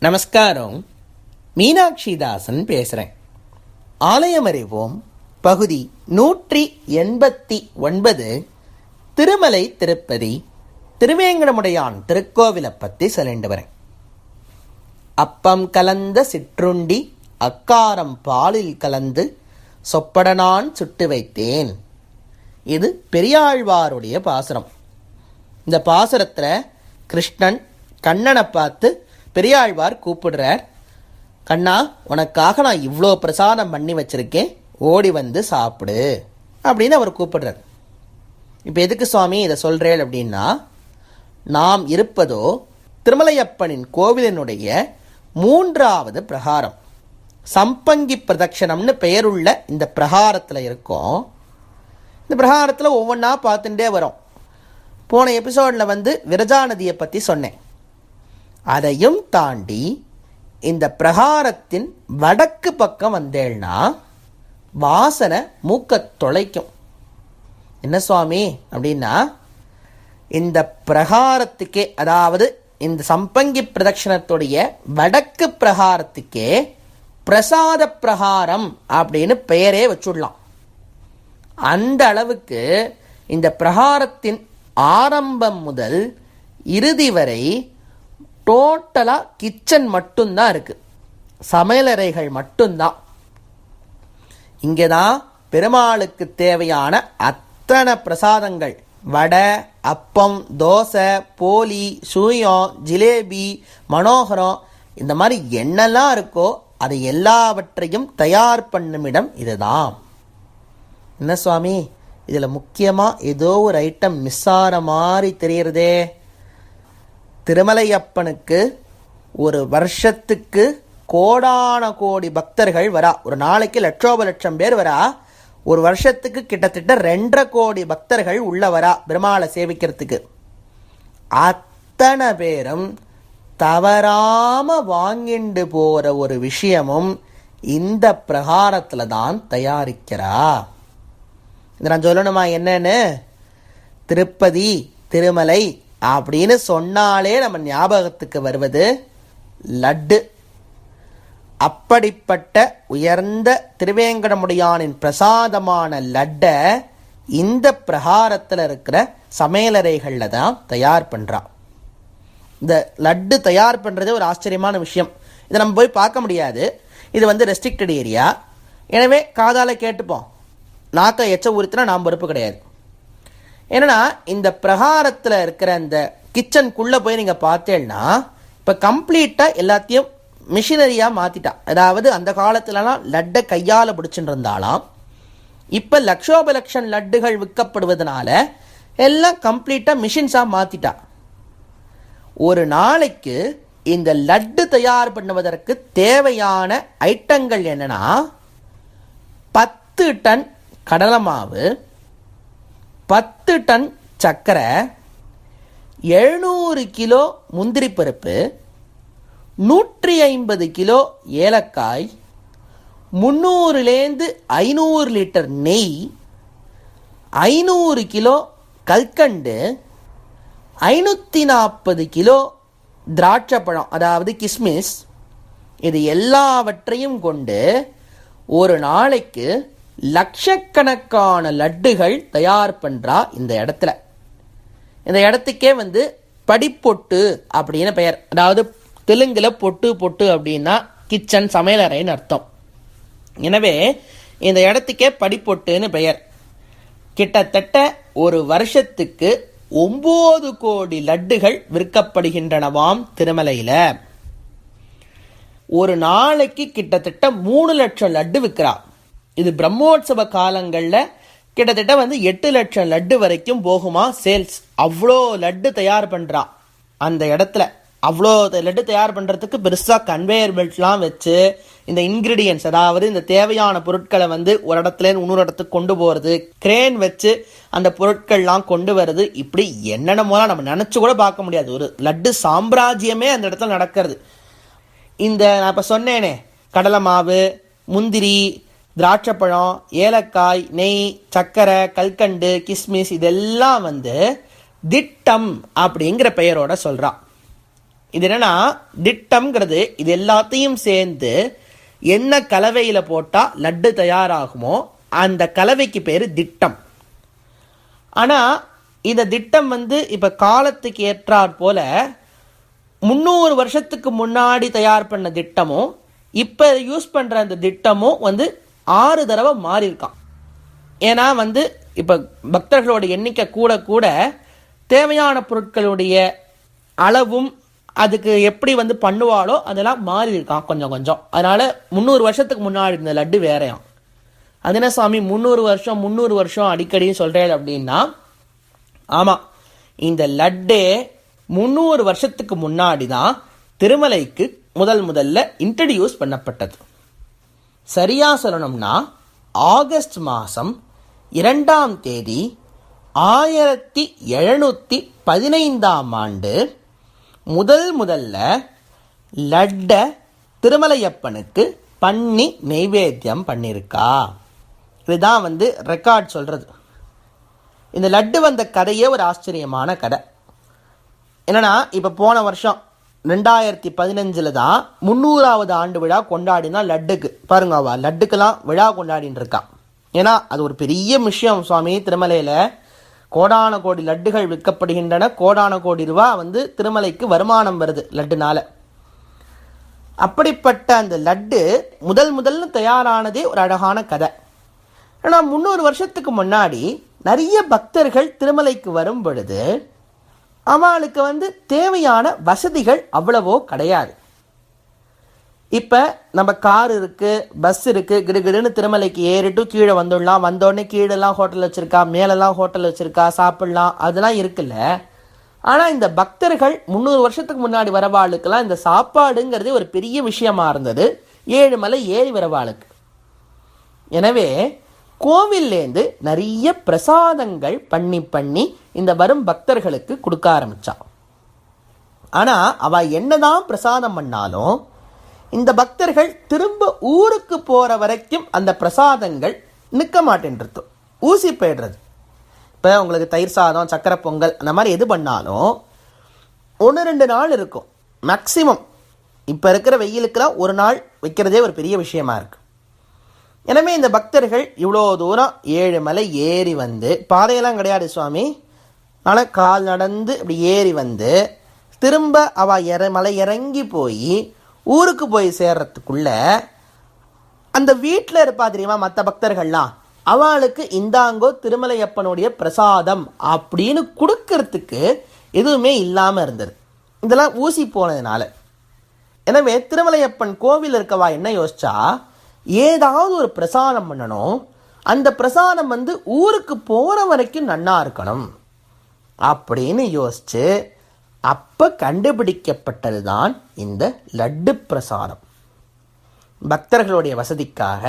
நமஸ்காரம். மீனாட்சிதாசன் பேசுகிறேன். ஆலயம் அறிவோம் பகுதி 189 திருமலை திருப்பதி திருவேங்கடமுடையான் திருக்கோவிலை பற்றி சொல்லிட்டு வரேன். அப்பம் கலந்த சிற்றுண்டி அக்காரம் பாலில் கலந்து சொப்படனான் சுட்டு வைத்தேன். இது பெரியாழ்வாருடைய பாசுரம். இந்த பாசுரத்தில் கிருஷ்ணன் கண்ணனை பார்த்து பெரியாழ்வார் கூப்பிடுறார். கண்ணா, உனக்காக நான் இவ்வளோ பிரசாதம் பண்ணி வச்சிருக்கேன், ஓடி வந்து சாப்பிடு அப்படின்னு அவர் கூப்பிடுறார். இப்போ எதுக்கு சுவாமி இதை சொல்கிறேன் அப்படின்னா, நாம் இருப்பதோ திருமலையப்பனின் கோவிலினுடைய 3வது பிரகாரம். சம்பங்கி பிரதட்சணம்னு பெயருள்ள இந்த பிரகாரத்தில் இருக்கோம். இந்த பிரகாரத்தில் ஒவ்வொன்றா பார்த்துட்டே வரோம். போன எபிசோடில் விரஜா நதியை பற்றி சொன்னேன். அதையும் தாண்டி இந்த பிரகாரத்தின் வடக்கு பக்கம் வந்தேன்னா வாசனை மூக்க தொலைக்கும். என்ன சுவாமி அப்படின்னா, இந்த பிரகாரத்துக்கே, அதாவது இந்த சம்பங்கி பிரதட்சணத்துடைய வடக்கு பிரகாரத்துக்கே பிரசாத பிரகாரம் அப்படின்னு பெயரே வச்சுடலாம். அந்த அளவுக்கு இந்த பிரகாரத்தின் ஆரம்பம் முதல் இறுதி வரை டோட்டலாக கிச்சன் மட்டும்தான் இருக்குது, சமையலறைகள் மட்டும்தான். இங்கே தான் பெருமாளுக்கு தேவையான அத்தனை பிரசாதங்கள், வடை, அப்பம், தோசை, போலி, சூயம், ஜிலேபி, மனோகரம், இந்த மாதிரி என்னெல்லாம் இருக்கோ அது எல்லாவற்றையும் தயார் பண்ணுமிடம் இதுதான். என்ன சுவாமி, இதில் முக்கியமாக ஏதோ ஒரு ஐட்டம் மிஸ் ஆகிற மாதிரி தெரியுறதே. திருமலையப்பனுக்கு ஒரு வருஷத்துக்கு கோடான கோடி பக்தர்கள் வரா. ஒரு நாளைக்கு லட்சோப லட்சம் பேர் வரா. ஒரு வருஷத்துக்கு கிட்டத்தட்ட 2.5 கோடி பக்தர்கள் உள்ள வரா பெருமாளை சேவிக்கிறதுக்கு. அத்தனை பேரும் தவறாம வாங்கிண்டு போற ஒரு விஷயமும் இந்த பிரகாரத்தில் தான் தயாரிக்கிறா. இதை நான் சொல்லணுமா என்னன்னு? திருப்பதி திருமலை அப்படின்னு சொன்னாலே நம்ம ஞாபகத்துக்கு வருவது லட்டு. அப்படிப்பட்ட உயர்ந்த திருவேங்கடமுடையானின் பிரசாதமான லட்டை இந்த பிரகாரத்தில் இருக்கிற சமையலறைகளில் தான் தயார் பண்ணுறான். இந்த லட்டு தயார் பண்ணுறது ஒரு ஆச்சரியமான விஷயம். இதை நம்ம போய் பார்க்க முடியாது. இது ரெஸ்ட்ரிக்டட் ஏரியா. எனவே காதால கேட்டுப்போம். நாக்கை எச்ச ஊறித்துனா நாம் பொறுப்பு கிடையாது. ஏன்னா இந்த பிரகாரத்தில் இருக்கிற இந்த கிச்சனுக்குள்ளே போய் நீங்கள் பார்த்தேன்னா இப்போ கம்ப்ளீட்டாக எல்லாத்தையும் மிஷினரியாக மாற்றிட்டான். அதாவது அந்த காலத்துலலாம் லட்டை கையால் பிடிச்சிட்டு இருந்தாலாம். இப்போ லட்சோப லட்சம் லட்டுகள் விற்கப்படுவதனால எல்லாம் கம்ப்ளீட்டாக மிஷின்ஸாக மாற்றிட்டான். ஒரு நாளைக்கு இந்த லட்டு தயார் பண்ணுவதற்கு தேவையான ஐட்டங்கள் என்னன்னா, 10 டன் கடலை மாவு, 10 டன் சர்க்கரை, 700 கிலோ முந்திரி பருப்பு, 150 கிலோ ஏலக்காய், 300 - 500 லிட்டர் நெய், 500 கிலோ கல்கண்டு, 540 கிலோ திராட்சை பழம், அதாவது கிஸ்மிஸ். இது எல்லாவற்றையும் கொண்டு ஒரு நாளைக்கு லட்சக்கணக்கான லட்டுகள் தயார் பண்ணுறா இந்த இடத்துல. இந்த இடத்துக்கே படிப்பொட்டு அப்படின்னு பெயர். அதாவது தெலுங்கில் பொட்டு பொட்டு அப்படின்னா கிச்சன், சமையலறைன்னு அர்த்தம். எனவே இந்த இடத்துக்கே படிப்பொட்டுன்னு பெயர். கிட்டத்தட்ட ஒரு வருஷத்துக்கு 9 கோடி லட்டுகள் விற்கப்படுகின்றனவாம் திருமலையில். ஒரு நாளைக்கு கிட்டத்தட்ட 3 லட்சம் லட்டு விற்கிறா. இது பிரம்மோற்சவ காலங்களில் கிட்டத்தட்ட 8 லட்சம் லட்டு வரைக்கும் போகுமா சேல்ஸ். அவ்வளோ லட்டு தயார் பண்ணுறா அந்த இடத்துல. அவ்வளோ லட்டு தயார் பண்ணுறதுக்கு பெருசாக கன்வேயர் பெல்ட்லாம் வச்சு இந்த இன்க்ரீடியன்ஸ், அதாவது இந்த தேவையான பொருட்களை ஒரு இடத்துலேருந்து இன்னொரு இடத்துக்கு கொண்டு போகிறது, கிரேன் வச்சு அந்த பொருட்கள்லாம் கொண்டு வருது. இப்படி என்னென்னமோலாம் நம்ம நினச்சி கூட பார்க்க முடியாது. ஒரு லட்டு சாம்ராஜ்யமே அந்த இடத்துல நடக்கிறது. இந்த நான் இப்போ சொன்னேனே, கடலை மாவு, முந்திரி, திராட்சைப்பழம், ஏலக்காய், நெய், சர்க்கரை, கல்கண்டு, கிஸ்மிஸ், இதெல்லாம் திட்டம் அப்படிங்கிற பெயரோட சொல்கிறான். இது என்னன்னா திட்டம்ங்கிறது இது எல்லாத்தையும் சேர்ந்து என்ன கலவையில் போட்டால் லட்டு தயாராகுமோ அந்த கலவைக்கு பேர் திட்டம். ஆனால் இந்த திட்டம் இப்போ காலத்துக்கு ஏற்றாற் போல 300 வருஷத்துக்கு முன்னாடி தயார் பண்ண திட்டமும் இப்போ யூஸ் பண்ணுற அந்த திட்டமும் 6 தடவை மாறி இருக்கான். ஏன்னா இப்போ பக்தர்களோட எண்ணிக்கை கூட கூட தேவையான பொருட்களுடைய அளவும் அதுக்கு எப்படி பண்ணுவாளோ அதெல்லாம் மாறி இருக்கான் கொஞ்சம் கொஞ்சம். அதனால 300 வருஷத்துக்கு முன்னாடி இந்த லட்டு வேறையாம். அது என்ன சாமி 300 வருஷம் அடிக்கடி சொல்றேன் அப்படின்னா, ஆமாம், இந்த லட்டே 300 வருஷத்துக்கு முன்னாடி தான் திருமலைக்கு முதல்ல இன்ட்ரடியூஸ் பண்ணப்பட்டது. சரியா சொல்லணும்னா ஆகஸ்ட் மாதம் 2ஆம் தேதி 1715ஆம் ஆண்டு முதல்ல லட்ட திருமலையப்பனுக்கு பண்ணி நெய்வேத்தியம் பண்ணியிருக்கா. இதுதான் ரெக்கார்ட் சொல்றது. இந்த லட்டு வந்த கதையே ஒரு ஆச்சரியமான கதை. என்னன்னா இப்போ போன வருஷம் 2015 தான் 300வது ஆண்டு விழா கொண்டாடினா லட்டுக்கு. பாருங்க, அவ லட்டுக்கெல்லாம் விழா கொண்டாடின்னு இருக்கான். ஏன்னா அது ஒரு பெரிய விஷயம் சுவாமி. திருமலையில் கோடான கோடி லட்டுகள் விற்கப்படுகின்றன. கோடான கோடி ரூபா திருமலைக்கு வருமானம் வருது லட்டுனால. அப்படிப்பட்ட அந்த லட்டு முதல்ல தயாரானதே ஒரு அழகான கதை. ஏன்னா 300 வருஷத்துக்கு முன்னாடி நிறைய பக்தர்கள் திருமலைக்கு வரும் பொழுது அவளுக்கு தேவையான வசதிகள் அவ்வளவோ கிடையாது. இப்போ நம்ம கார் இருக்குது, பஸ் இருக்குது, கிடுகிடுன்னு திருமலைக்கு ஏறிட்டு கீழே வந்துடலாம். வந்தோடனே கீழெல்லாம் ஹோட்டல் வச்சுருக்கா, மேலெல்லாம் ஹோட்டல் வச்சுருக்கா, சாப்பிட்லாம், அதெல்லாம் இருக்குல்ல. ஆனால் இந்த பக்தர்கள் 300 வருஷத்துக்கு முன்னாடி வரவாளுக்கெல்லாம் இந்த சாப்பாடுங்கிறதே ஒரு பெரிய விஷயமா இருந்தது, 7 மலை ஏறி வரவாளுக்கு. எனவே கோவில்லேருந்து நிறைய பிரசாதங்கள் பண்ணி இந்த வரும் பக்தர்களுக்கு கொடுக்க ஆரம்பிச்சான். ஆனால் அவள் என்னதான் பிரசாதம் பண்ணாலும் இந்த பக்தர்கள் திரும்ப ஊருக்கு போகிற வரைக்கும் அந்த பிரசாதங்கள் நிற்க மாட்டேன்றது, ஊசி போயிடுறது. இப்போ உங்களுக்கு தயிர் சாதம், சக்கரை பொங்கல் அந்த மாதிரி எது பண்ணாலும் 1-2 நாள் இருக்கும் மேக்சிமம். இப்போ இருக்கிற வெயிலுக்கெல்லாம் 1 நாள் வைக்கிறதே ஒரு பெரிய விஷயமா இருக்குது. எனவே இந்த பக்தர்கள் இவ்வளோ தூரம் 7 மலை ஏறி பாதையெல்லாம் கிடையாது சுவாமி, ஆனால் கால் நடந்து இப்படி ஏறி திரும்ப அவள் மலை இறங்கி போய் ஊருக்கு போய் சேர்றதுக்குள்ள அந்த வீட்டில் இருப்பா தெரியுமா மற்ற பக்தர்கள்லாம், அவளுக்கு இந்தாங்கோ திருமலையப்பனுடைய பிரசாதம் அப்படின்னு கொடுக்கறதுக்கு எதுவுமே இல்லாமல் இருந்தது. இதெல்லாம் ஊசி போனதுனால. எனவே திருமலையப்பன் கோவில் இருக்கவா என்ன யோசிச்சா, ஏதாவது ஒரு பிரசாதம் பண்ணணும், அந்த பிரசாதம் ஊருக்கு போகிற வரைக்கும் நன்னா இருக்கணும் அப்படின்னு யோசிச்சு அப்போ கண்டுபிடிக்கப்பட்டது தான் இந்த லட்டு பிரசாதம். பக்தர்களுடைய வசதிக்காக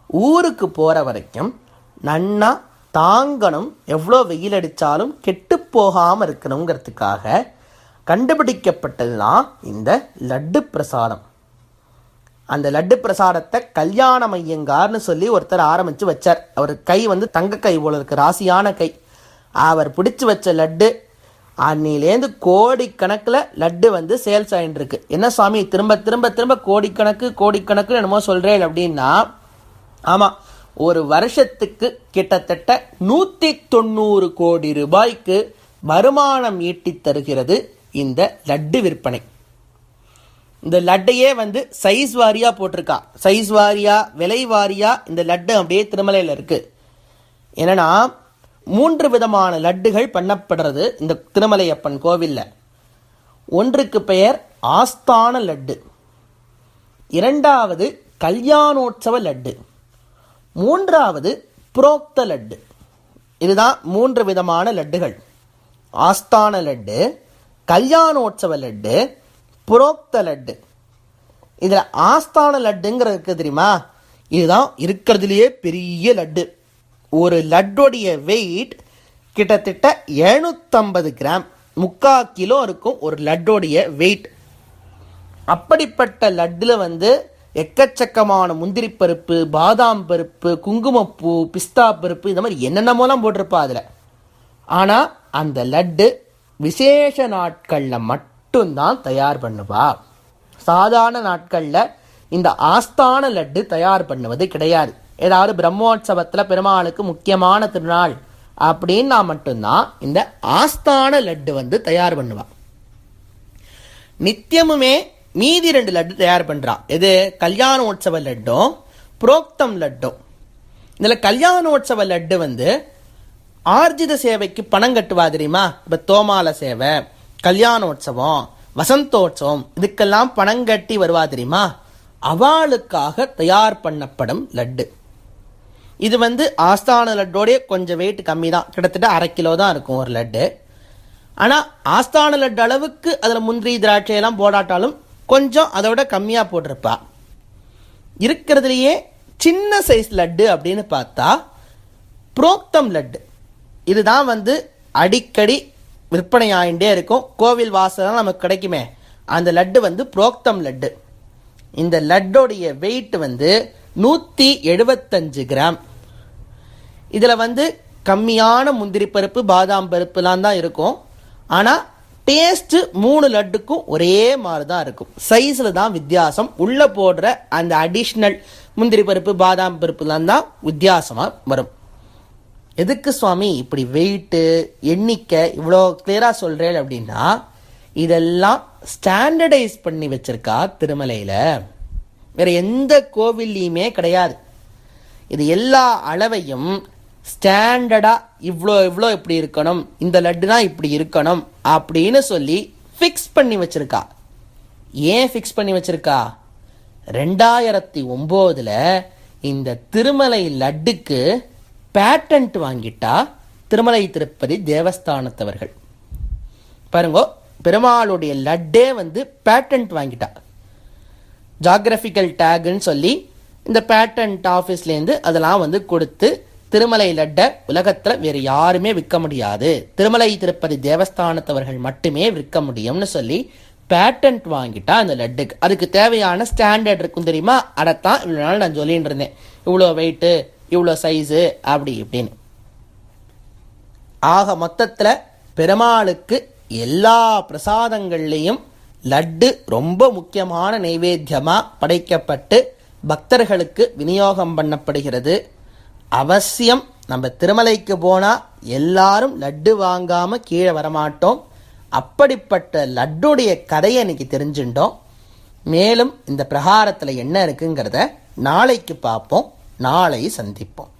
ஊருக்கு போகிற வரைக்கும் நன்னா தாங்கணும், எவ்வளோ வெயில் அடித்தாலும் கெட்டு போகாமல் இருக்கணுங்கிறதுக்காக கண்டுபிடிக்கப்பட்டது தான் இந்த லட்டு பிரசாதம். அந்த லட்டு பிரசாதத்தை கல்யாண மையங்கார்னு சொல்லி ஒருத்தர் ஆரம்பித்து வச்சார். அவர் கை தங்க கை போல இருக்கு, ராசியான கை. அவர் பிடிச்சி வச்ச லட்டு அன்னிலேருந்து கோடிக்கணக்கில் லட்டு சேல்ஸ் ஆகிட்டு இருக்கு. என்ன சுவாமி திரும்ப திரும்ப திரும்ப கோடிக்கணக்கு என்னமோ சொல்கிறேன் அப்படின்னா, ஆமாம், ஒரு வருஷத்துக்கு கிட்டத்தட்ட 190 கோடி ரூபாய்க்கு வருமானம் ஈட்டி தருகிறது இந்த லட்டு விற்பனை. இந்த லட்டையே சைஸ் வாரியாக போட்டிருக்கா, சைஸ் வாரியாக விலை வாரியாக இந்த லட்டு அப்படியே திருமலையில் இருக்குது. என்னன்னா 3 விதமான லட்டுகள் பண்ணப்படுறது இந்த திருமலையப்பன் கோவிலில். ஒன்றுக்கு பெயர் ஆஸ்தான லட்டு, 2வது கல்யாணோற்சவ லட்டு, 3வது புரோக்த லட்டு. இதுதான் 3 விதமான லட்டுகள். ஆஸ்தான லட்டு, கல்யாணோற்சவ லட்டு, புரோக்த லட்டு. இதில் ஆஸ்தான லட்டுங்கிறது தெரியுமா, இதுதான் இருக்கிறதுலையே பெரிய லட்டு. ஒரு லட்டோடைய வெயிட் கிட்டத்தட்ட 750 கிராம், 3/4 கிலோ இருக்கும் ஒரு லட்டோடைய வெயிட். அப்படிப்பட்ட லட்டில் எக்கச்சக்கமான முந்திரி பருப்பு, பாதாம் பருப்பு, குங்குமப்பூ, பிஸ்தா பருப்பு, இந்த மாதிரி என்னென்னமோலாம் போட்டிருப்பா அதில். ஆனால் அந்த லட்டு விசேஷ நாட்களில் மட்டும் மட்டும்தான் தயார் பண்ணுவா. சாதாரண நாட்களில் இந்த ஆஸ்தான லட்டு தயார் பண்ணுவது கிடையாது. ஏதாவது பிரம்மோற்சவத்தில் பெருமாளுக்கு முக்கியமான திருநாள் அப்படின்னா மட்டும்தான் இந்த ஆஸ்தான லட்டு தயார் பண்ணுவா. நித்தியமுமே மீதி 2 லட்டு தயார் பண்றா. எது? கல்யாணோற்சவ லட்டும் புரோக்தம் லட்டும். இதுல கல்யாணோற்சவ லட்டு ஆர்ஜித சேவைக்கு பணம் கட்டுவா தெரியுமா? இப்ப தோமால சேவை, கல்யாணோற்சவம், வசந்தோற்சவம் இதுக்கெல்லாம் பணம் கட்டி வருவா தெரியுமா? அவளுக்காக தயார் பண்ணப்படும் லட்டு. இது ஆஸ்தான லட்டோடைய கொஞ்சம் வெயிட் கம்மி தான், கிட்டத்தட்ட 1/2 கிலோ தான் இருக்கும் ஒரு லட்டு. ஆனால் ஆஸ்தான லட்டு அளவுக்கு அதில் முந்திரி திராட்சையெல்லாம் போடாட்டாலும் கொஞ்சம் அதோட கம்மியாக போட்டிருப்பா. இருக்கிறதுலையே சின்ன சைஸ் லட்டு அப்படின்னு பார்த்தா புரோக்தம் லட்டு. இதுதான் அடிக்கடி விற்பனை ஆகிட்டே இருக்கும். கோவில் வாசலாம் நமக்கு கிடைக்குமே, அந்த லட்டு புரோக்தம் லட்டு. இந்த லட்டோடைய வெயிட் 175 கிராம். இதில் கம்மியான முந்திரி பருப்பு பாதாம் பருப்புலாம் தான் இருக்கும். ஆனால் டேஸ்ட்டு 3 லட்டுக்கும் ஒரே மாதிரி தான் இருக்கும். சைஸில் தான் வித்தியாசம். உள்ளே போடுற அந்த அடிஷ்னல் முந்திரி பருப்பு பாதாம் பருப்புலாம் தான் வித்தியாசமாக வரும். எதுக்கு சுவாமி இப்படி வெயிட்டு எண்ணிக்கை இவ்வளோ கிளியராக சொல்கிறேன் அப்படின்னா, இதெல்லாம் ஸ்டாண்டர்டைஸ் பண்ணி வச்சிருக்கா திருமலையில். வேற எந்த கோவில்லையுமே கிடையாது. இது எல்லா அளவையும் ஸ்டாண்டர்டா இவ்வளோ இவ்வளோ இப்படி இருக்கணும், இந்த லட்டுனா இப்படி இருக்கணும் அப்படின்னு சொல்லி ஃபிக்ஸ் பண்ணி வச்சிருக்கா. ஏன் ஃபிக்ஸ் பண்ணி வச்சிருக்கா? 2009 இந்த திருமலை லட்டுக்கு பேட்டன்ட் வாங்கிட்டா திருமலை திருப்பதி தேவஸ்தானத்தவர்கள். பாருங்க, பெருமாளுடைய லட்டே பேட்டன்ட் வாங்கிட்டா. ஜாகிரபிக்கல் டேக்னு சொல்லி இந்த பேட்டன்ட் ஆஃபீஸ்லேருந்து அதெல்லாம் கொடுத்து திருமலை லட்டை உலகத்தில் வேறு யாருமே விற்க முடியாது, திருமலை திருப்பதி தேவஸ்தானத்தவர்கள் மட்டுமே விற்க முடியும்னு சொல்லி பேட்டன்ட் வாங்கிட்டா அந்த லட்டுக்கு. அதுக்கு தேவையான ஸ்டாண்டர்ட் இருக்கும் தெரியுமா? அதைத்தான் இவ்வளோ நாள் நான் சொல்லிட்டு இருந்தேன், இவ்வளோ வெயிட்டு இவ்வளோ சைஸு அப்படி இப்படின்னு. ஆக மொத்தத்தில் பெருமாளுக்கு எல்லா பிரசாதங்கள்லேயும் லட்டு ரொம்ப முக்கியமான நைவேத்தியமாக படைக்கப்பட்டு பக்தர்களுக்கு விநியோகம் பண்ணப்படுகிறது. அவசியம் நம்ம திருமலைக்கு போனால் எல்லாரும் லட்டு வாங்காமல் கீழே வரமாட்டோம். அப்படிப்பட்ட லட்டுடைய கதையை இன்னைக்கு தெரிஞ்சுட்டோம். மேலும் இந்த பிரகாரத்தில் என்ன இருக்குங்கிறத நாளைக்கு பார்ப்போம். நாளை சந்திப்போம்.